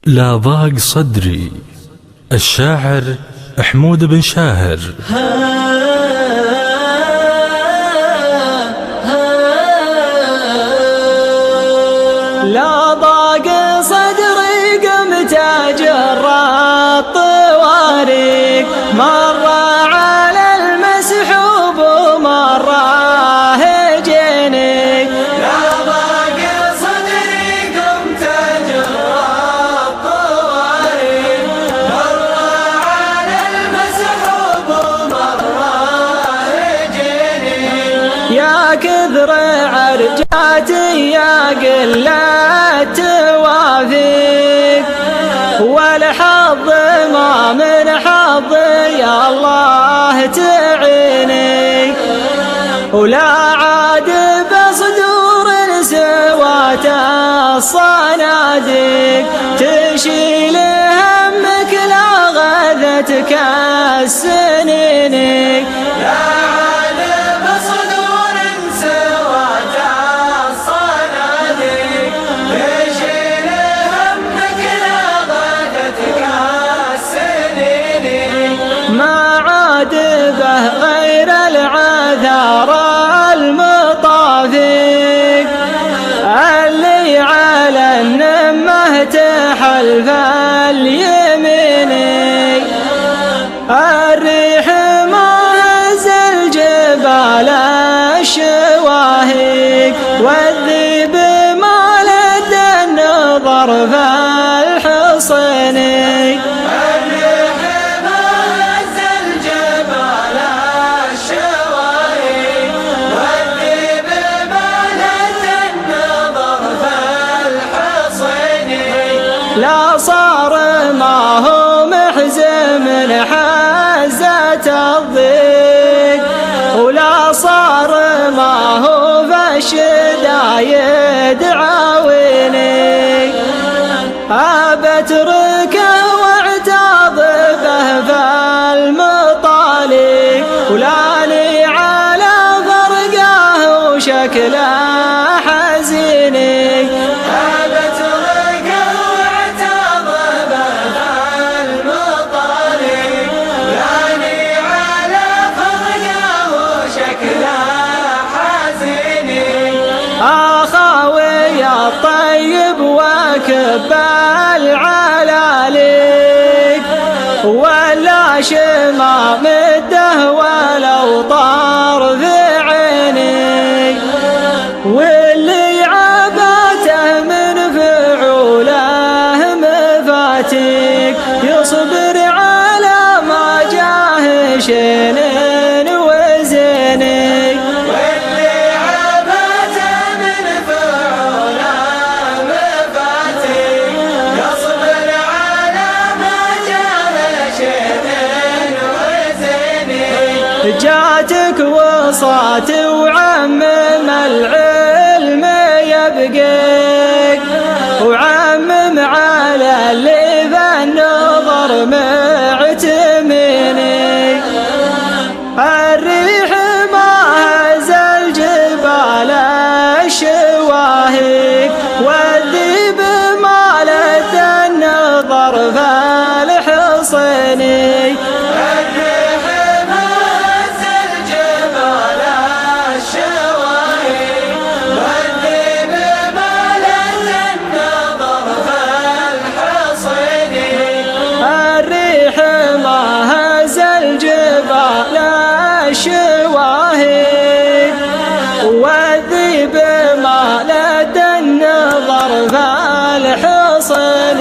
لا ضاق صدري. الشاعر حمود بن شاهر. لا ضاق صدري قمت أجر الطوارق، مرة على المسحوب ومرة هجيني. لا ضاق صدري قمت أجر الطوارق، مرة على المسحوب ومرة هجيني. يا كثر عرجاتي يا قلة توافيق، والحظ ما من حظ يا الله تعيني. ولا عاد بصدور سوات الصناديق، تشيل همك لا غذتك السنين. لا عاد بصدور سوات الصناديق، تشيل همك لا غذتك السنين. ما عاد به غير العذار المطافق، اللي على النمه تحلف اليمين. الريح ما هز الجبال الشواهق، والذيب ما لد النظر في الحصن. الريح ما هز الجبال الشواهق، والذيب ما لد النظر في الحصن. لا صار ما هو محزم حزة الضيق، ولا صار ما هو فالشدايد عاوني. أبتركه واعتاض به في المطالق، ولاني على فرقه وشكله حزيني. أخاوي الطيب وكب العلاليق، ولا شمام مده ولو طار في عيني. واللي عباته من فعوله مفاتيق، يصبر على ما جاه شنين وزيني. جاتك وصات وعمم العلم يبقيك، وعمم على اللي بالنظر معتمني. الريح ما هز الجبال الشواهق، والذيب ما لد النظر في الحصن. والذيب ما لد النظر في الحصن.